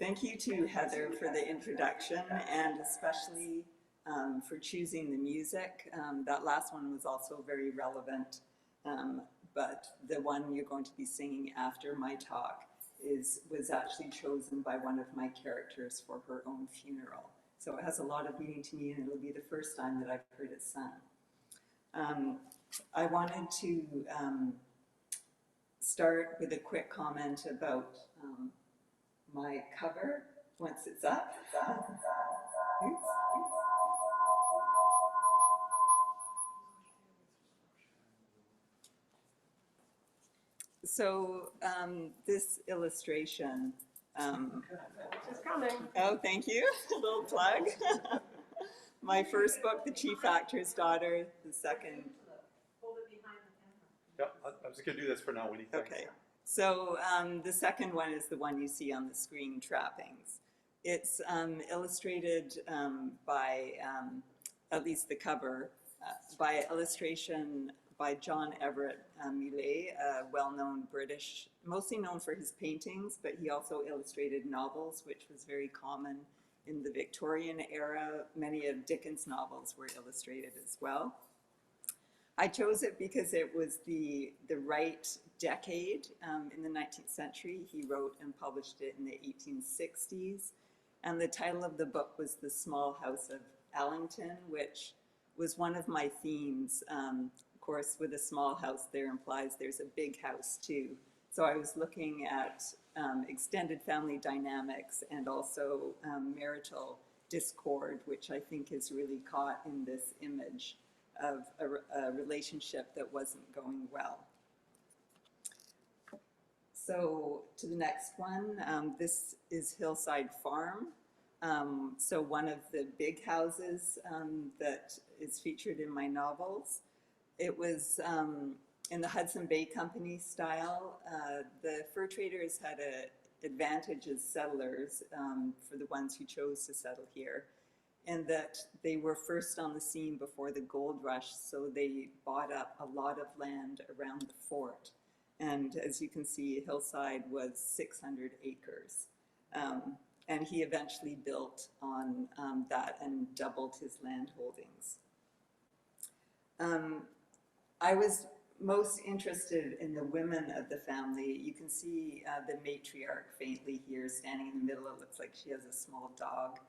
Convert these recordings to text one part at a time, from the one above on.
Thank you to Heather for the introduction and especially for choosing the music. That last one was also very relevant, um, but the one you're going to be singing after my talk was actually chosen by one of my characters for her own funeral. So it has a lot of meaning to me, and it'll be the first time that I've heard it sung. Um, I wanted to start with a quick comment about my cover once it's up. Oops. So this illustration. It's coming. Oh, thank you. A little plug. My first book, The Chief Actor's Daughter. The second. Yeah, I'm just going to do this for now, Winnie. Thanks. Okay. So the second one is the one you see on the screen, Trappings. It's illustrated by, at least the cover, by illustration by John Everett Millais, a well-known British, mostly known for his paintings, but he also illustrated novels, which was very common in the Victorian era. Many of Dickens' novels were illustrated as well. I chose it because it was the right decade in the 19th century. He wrote and published it in the 1860s. And the title of the book was The Small House of Allington, which was one of my themes. Of course, with a small house, there implies there's a big house too. So I was looking at extended family dynamics and also marital discord, which I think is really caught in this image of a relationship that wasn't going well. So to the next one, this is Hillside Farm. So one of the big houses that is featured in my novels. It was in the Hudson Bay Company style. The fur traders had an advantage as settlers for the ones who chose to settle here, and that they were first on the scene before the gold rush, so they bought up a lot of land around the fort. And as you can see, Hillside was 600 acres. And he eventually built on that and doubled his land holdings. I was most interested in the women of the family. You can see the matriarch faintly here, standing in the middle. It looks like she has a small dog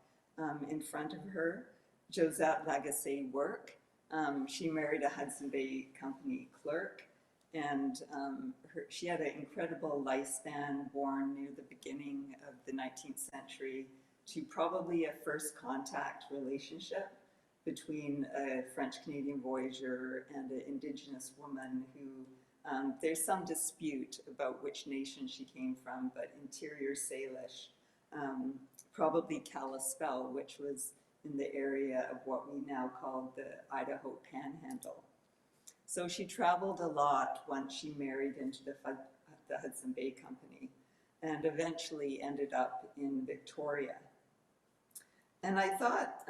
in front of her. Josette Lagacé Work. She married a Hudson Bay Company clerk, and she had an incredible lifespan, born near the beginning of the 19th century to probably a first contact relationship between a French-Canadian voyager and an Indigenous woman who, there's some dispute about which nation she came from, but Interior Salish, probably Kalispell, which was in the area of what we now call the Idaho Panhandle. So she traveled a lot once she married into the Hudson Bay Company and eventually ended up in Victoria. And I thought,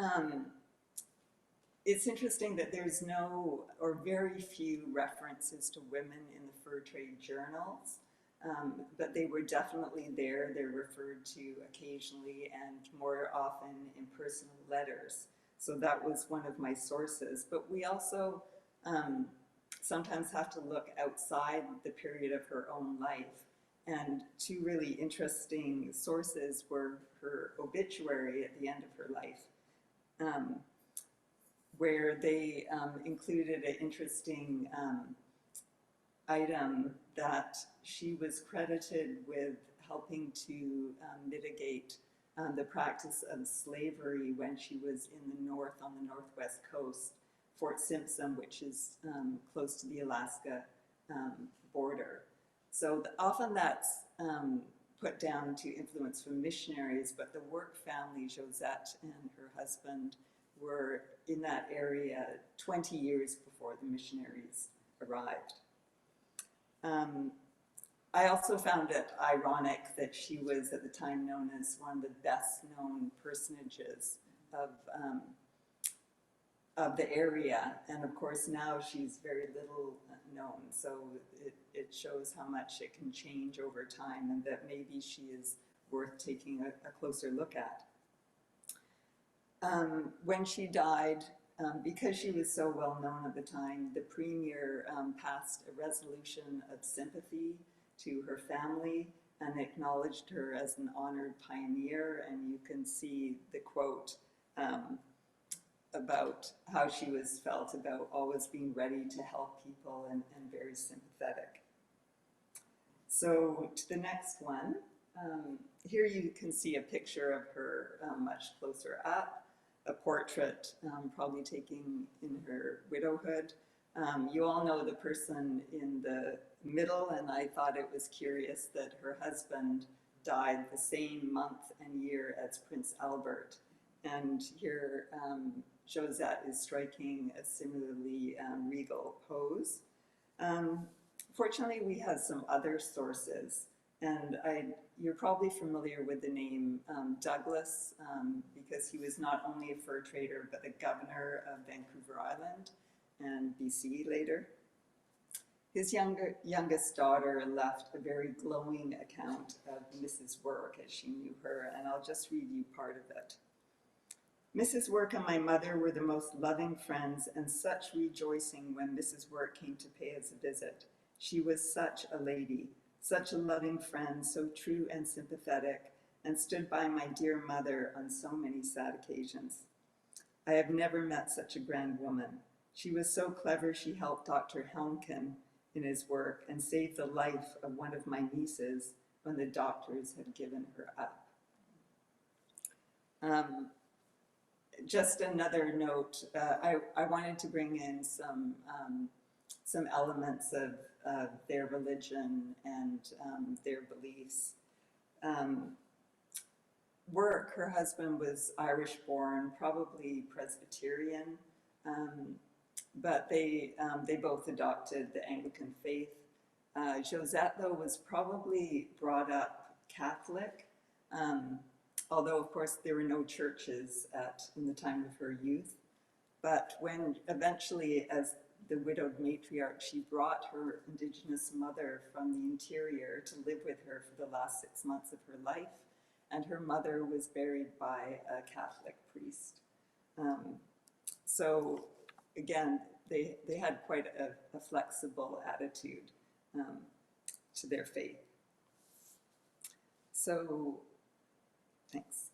it's interesting that there's no or very few references to women in the fur trade journals, but they were definitely there. They're referred to occasionally and more often in personal letters. So that was one of my sources. But we also sometimes have to look outside the period of her own life. And two really interesting sources were her obituary at the end of her life, where they included an interesting item that she was credited with helping to mitigate the practice of slavery when she was in the north, on the northwest coast, Fort Simpson, which is close to the Alaska border. So often that's put down to influence from missionaries, but the Work family, Josette and her husband, were in that area 20 years before the missionaries arrived. I also found it ironic that she was at the time known as one of the best known personages of the area, and of course now she's very little known, so it shows how much it can change over time, and that maybe she is worth taking a closer look at. When she died, because she was so well known at the time, the Premier passed a resolution of sympathy to her family and acknowledged her as an honored pioneer. And you can see the quote about how she was felt about always being ready to help people and very sympathetic. So to the next one, here you can see a picture of her much closer up, a portrait probably taken in her widowhood. You all know the person in the middle, and I thought it was curious that her husband died the same month and year as Prince Albert. And here Josette is striking a similarly regal pose. Fortunately, we have some other sources, and you're probably familiar with the name Douglas because he was not only a fur trader but the governor of Vancouver Island and BC later. His youngest daughter left a very glowing account of Mrs. Work as she knew her, and I'll just read you part of it. Mrs. Work and my mother were the most loving friends, and such rejoicing when Mrs. Work came to pay us a visit. She was such a lady, such a loving friend, so true and sympathetic, and stood by my dear mother on so many sad occasions. I have never met such a grand woman. She was so clever she helped Dr. Helmken in his work and saved the life of one of my nieces when the doctors had given her up. Just another note, I wanted to bring in some elements of their religion and their beliefs. Work, her husband was Irish born, probably Presbyterian, but they both adopted the Anglican faith. Josette, though, was probably brought up Catholic, although of course there were no churches in the time of her youth. But when eventually, as the widowed matriarch, she brought her Indigenous mother from the interior to live with her for the last 6 months of her life, and her mother was buried by a Catholic priest. So again, they had quite a flexible attitude to their faith. So, thanks.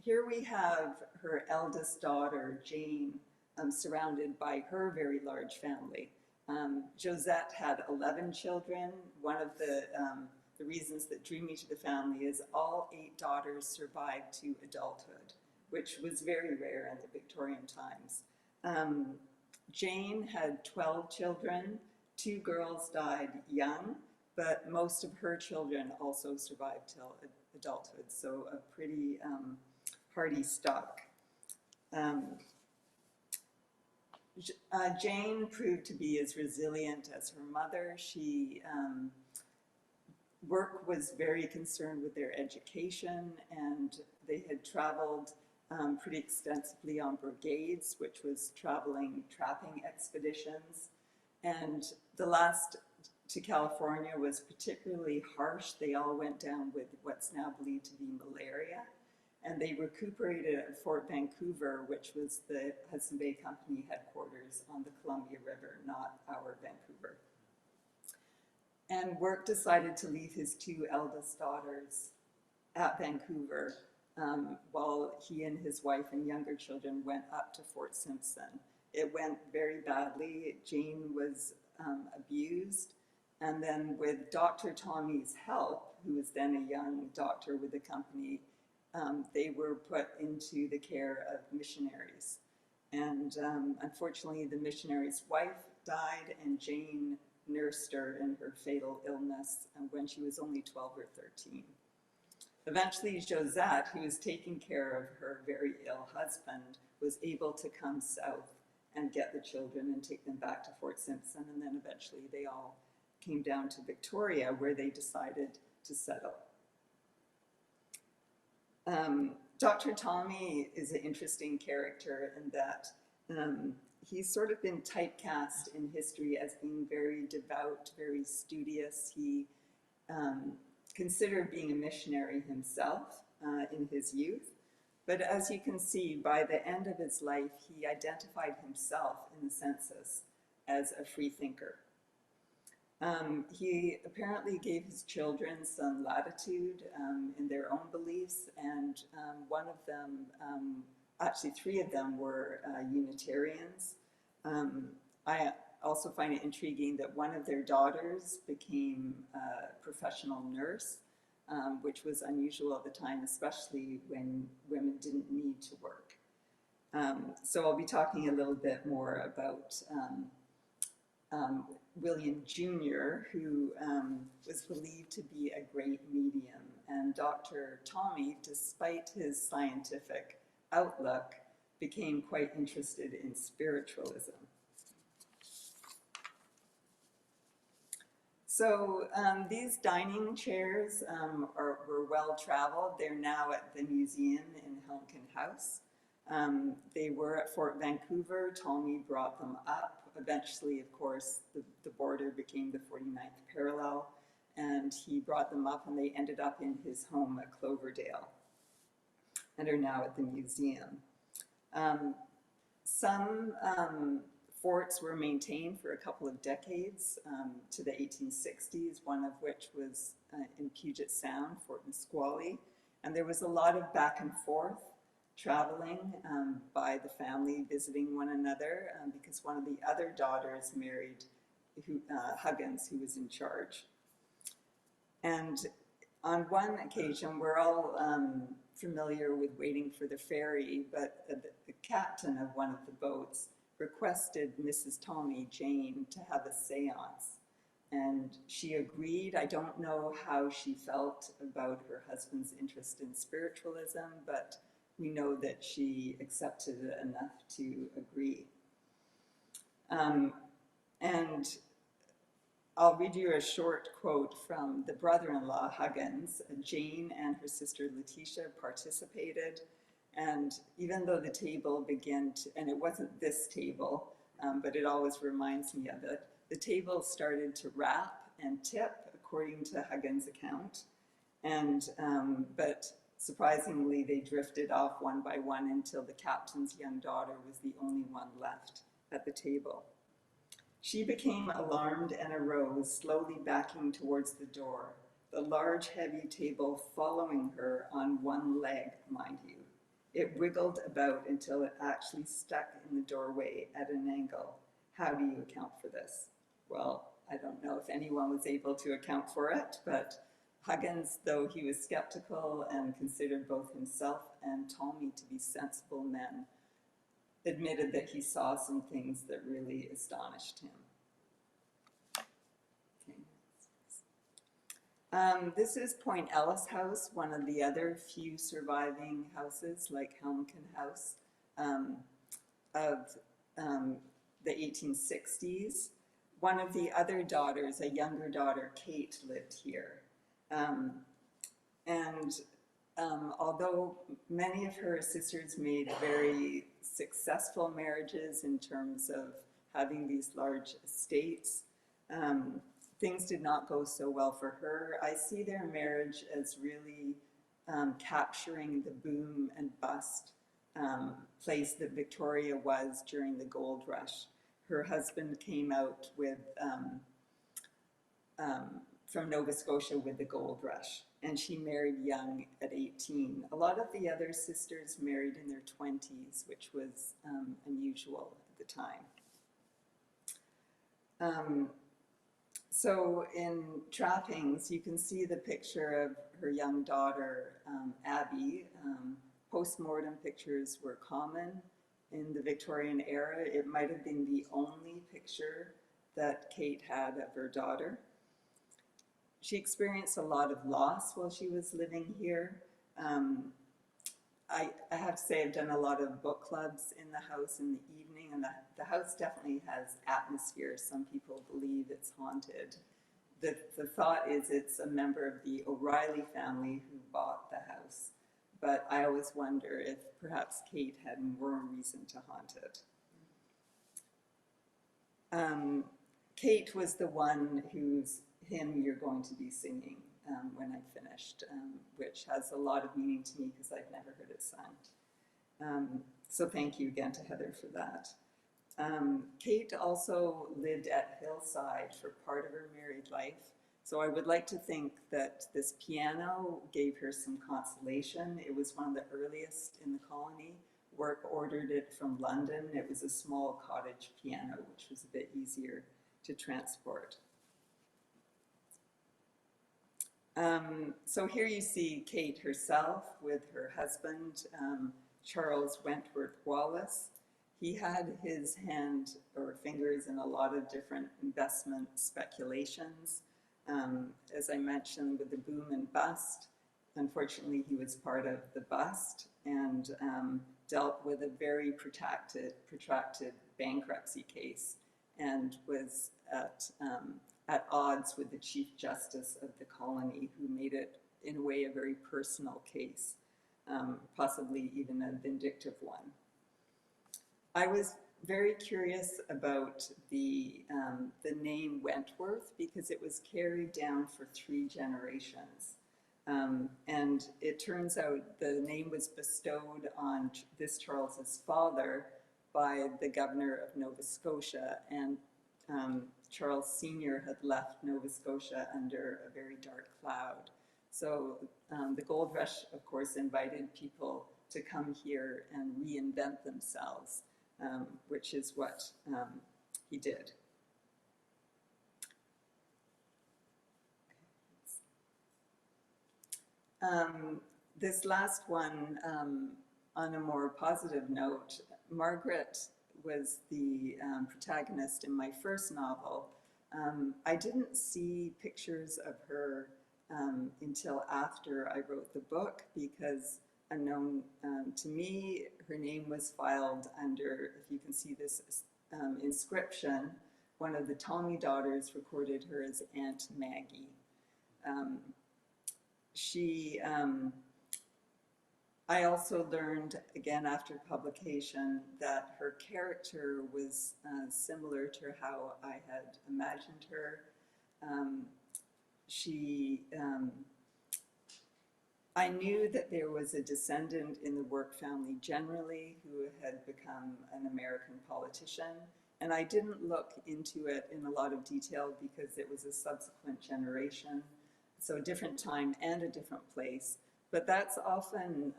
Here we have her eldest daughter, Jane, surrounded by her very large family. Josette had 11 children. One of the reasons that drew me to the family is all 8 daughters survived to adulthood, which was very rare in the Victorian times. Jane had 12 children. 2 girls died young, but most of her children also survived till adulthood, so a pretty hardy stock. Jane proved to be as resilient as her mother. Work was very concerned with their education, and they had traveled pretty extensively on brigades, which was traveling trapping expeditions. And the last to California was particularly harsh. They all went down with what's now believed to be malaria. And they recuperated at Fort Vancouver, which was the Hudson Bay Company headquarters on the Columbia River, not our Vancouver. And Work decided to leave his 2 eldest daughters at Vancouver while he and his wife and younger children went up to Fort Simpson. It went very badly. Jane was abused. And then with Dr. Tommy's help, who was then a young doctor with the company, they were put into the care of missionaries. And unfortunately, the missionary's wife died, and Jane nursed her in her fatal illness when she was only 12 or 13. Eventually, Josette, who was taking care of her very ill husband, was able to come south and get the children and take them back to Fort Simpson, and then eventually they all came down to Victoria, where they decided to settle. Dr. Tommy is an interesting character in that he's sort of been typecast in history as being very devout, very studious. He considered being a missionary himself in his youth. But as you can see, by the end of his life, he identified himself in the census as a free thinker. He apparently gave his children some latitude in their own beliefs, and one of them, actually three of them, were Unitarians. I also find it intriguing that one of their daughters became a professional nurse, which was unusual at the time, especially when women didn't need to work. So I'll be talking a little bit more about William Jr., who was believed to be a great medium. And Dr. Tommy, despite his scientific outlook, became quite interested in spiritualism. So these dining chairs were well traveled. They're now at the museum in Helmcken House. They were at Fort Vancouver. Tommy brought them up. Eventually, of course, the border became the 49th parallel, and he brought them up, and they ended up in his home at Cloverdale and are now at the museum. Some forts were maintained for a couple of decades to the 1860s, one of which was in Puget Sound, Fort Nisqually, and there was a lot of back and forth traveling by the family, visiting one another, because one of the other daughters married Huggins, who was in charge. And on one occasion, we're all familiar with waiting for the ferry, but the captain of one of the boats requested Mrs. Tommy Jane to have a seance. And she agreed. I don't know how she felt about her husband's interest in spiritualism, but we know that she accepted it enough to agree. And I'll read you a short quote from the brother-in-law, Huggins. Jane and her sister Letitia participated, and even though the table began to, and it wasn't this table, but it always reminds me of it, the table started to rap and tip, according to Huggins' account, and but surprisingly, they drifted off one by one until the captain's young daughter was the only one left at the table. She became alarmed and arose, slowly backing towards the door, the large, heavy table following her on one leg, mind you. It wriggled about until it actually stuck in the doorway at an angle. How do you account for this? Well, I don't know if anyone was able to account for it, but Huggins, though he was skeptical and considered both himself and Tommy to be sensible men, admitted that he saw some things that really astonished him. Okay. This is Point Ellis House, one of the other few surviving houses, like Helmcken House, of the 1860s. One of the other daughters, a younger daughter, Kate, lived here. Although many of her sisters made very successful marriages in terms of having these large estates, things did not go so well for her. I see their marriage as really capturing the boom and bust place that Victoria was during the gold rush. Her husband came out with from Nova Scotia with the gold rush, and she married young at 18. A lot of the other sisters married in their 20s, which was unusual at the time. So in trappings, you can see the picture of her young daughter, Abby. Post-mortem pictures were common in the Victorian era. It might have been the only picture that Kate had of her daughter. She experienced a lot of loss while she was living here. I have to say I've done a lot of book clubs in the house in the evening, and the house definitely has atmosphere. Some people believe it's haunted. The thought is it's a member of the O'Reilly family who bought the house, but I always wonder if perhaps Kate had more reason to haunt it. Kate was the one whose hymn you're going to be singing. when I finished, which has a lot of meaning to me because I've never heard it sung. So thank you again to Heather for that. Kate also lived at Hillside for part of her married life. So I would like to think that this piano gave her some consolation. It was one of the earliest in the colony. Work ordered it from London. It was a small cottage piano, which was a bit easier to transport. So here you see Kate herself with her husband, Charles Wentworth Wallace. He had his hand or fingers in a lot of different investment speculations. As I mentioned, with the boom and bust, unfortunately he was part of the bust and dealt with a very protracted bankruptcy case and was at odds with the Chief Justice of the colony, who made it, in a way, a very personal case, possibly even a vindictive one. I was very curious about the name Wentworth because it was carried down for 3 generations. And it turns out the name was bestowed on this Charles's father by the governor of Nova Scotia, and Charles Sr. had left Nova Scotia under a very dark cloud. So the gold rush, of course, invited people to come here and reinvent themselves, which is what he did. This last one, on a more positive note, Margaret was the protagonist in my first novel. I didn't see pictures of her until after I wrote the book because, unknown to me, her name was filed under, if you can see this inscription, one of the Tommy daughters recorded her as Aunt Maggie. I also learned, again after publication, that her character was similar to how I had imagined her. I knew that there was a descendant in the Work family generally who had become an American politician, and I didn't look into it in a lot of detail because it was a subsequent generation, so a different time and a different place. But that's often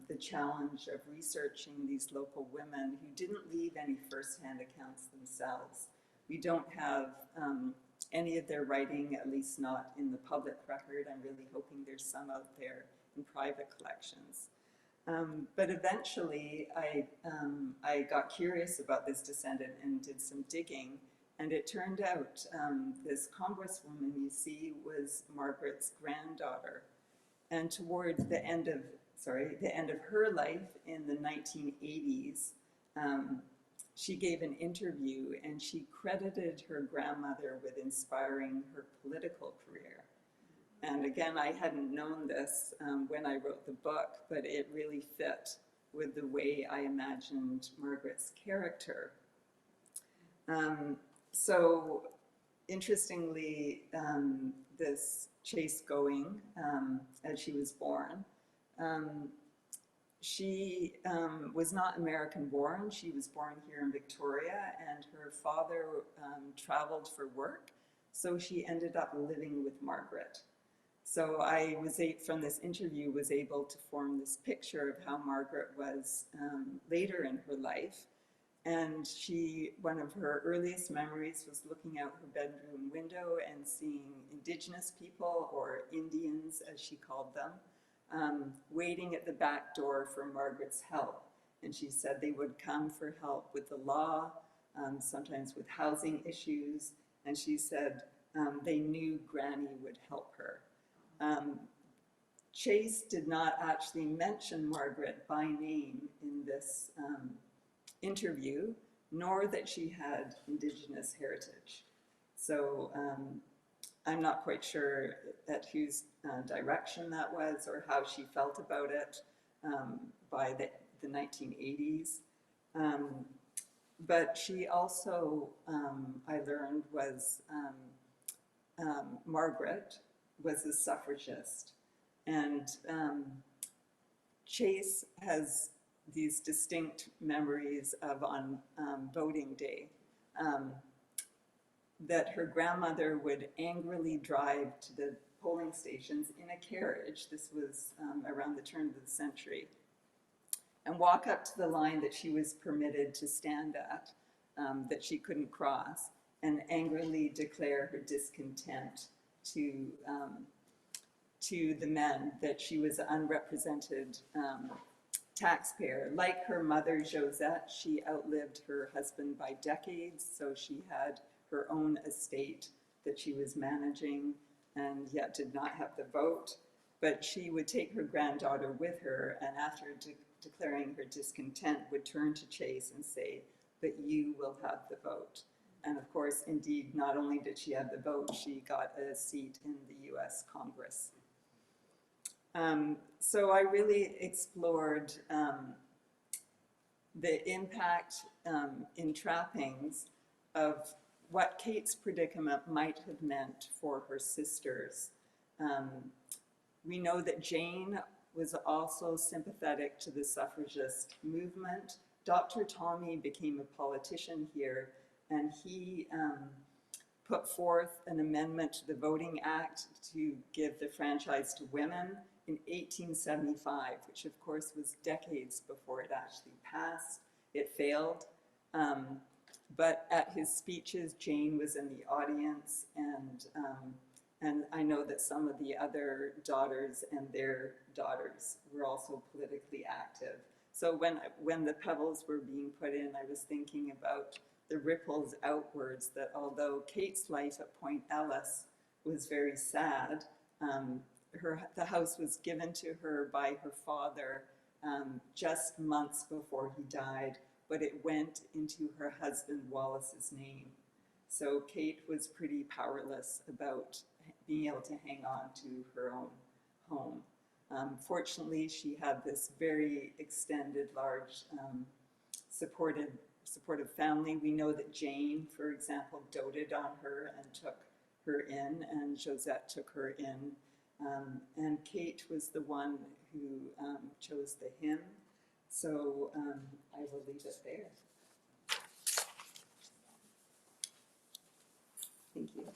the challenge of researching these local women who didn't leave any first-hand accounts themselves. We don't have any of their writing, at least not in the public record. I'm really hoping there's some out there in private collections. But eventually I got curious about this descendant and did some digging, and it turned out this congresswoman you see was Margaret's granddaughter. And toward the end of her life in the 1980s, she gave an interview and she credited her grandmother with inspiring her political career. And again, I hadn't known this when I wrote the book, but it really fit with the way I imagined Margaret's character. So interestingly, this Chase Going, as she was born, she was not American born. She was born here in Victoria, and her father traveled for work, so she ended up living with Margaret. So I was, from this interview, was able to form this picture of how Margaret was later in her life. And one of her earliest memories was looking out her bedroom window and seeing Indigenous people, or Indians as she called them, waiting at the back door for Margaret's help. And she said they would come for help with the law, sometimes with housing issues. And she said they knew Granny would help her. Chase did not actually mention Margaret by name in this interview, nor that she had Indigenous heritage. So I'm not quite sure at whose direction that was or how she felt about it by the 1980s. But she also, I learned, was Margaret was a suffragist. And Chase has these distinct memories of on voting day, that her grandmother would angrily drive to the polling stations in a carriage. This was around the turn of the century, and walk up to the line that she was permitted to stand at, that she couldn't cross, and angrily declare her discontent to the men that she was an unrepresented taxpayer. Like her mother, Josette, she outlived her husband by decades, so she had her own estate that she was managing and yet did not have the vote. But she would take her granddaughter with her, and after declaring her discontent, would turn to Chase and say, "But you will have the vote." And of course, indeed, not only did she have the vote, she got a seat in the US Congress. So I really explored the impact in trappings of what Kate's predicament might have meant for her sisters. We know that Jane was also sympathetic to the suffragist movement. Dr. Tommy became a politician here, and he put forth an amendment to the Voting Act to give the franchise to women in 1875, which of course was decades before it actually passed. It failed. But at his speeches, Jane was in the audience, and I know that some of the other daughters and their daughters were also politically active. So when the pebbles were being put in, I was thinking about the ripples outwards, that although Kate's life at Point Ellis was very sad, the house was given to her by her father just months before he died, but it went into her husband Wallace's name. So Kate was pretty powerless about being able to hang on to her own home. Fortunately, she had this very extended, large, supportive family. We know that Jane, for example, doted on her and took her in, and Josette took her in. And Kate was the one who chose the hymn. So I will leave it there. Thank you.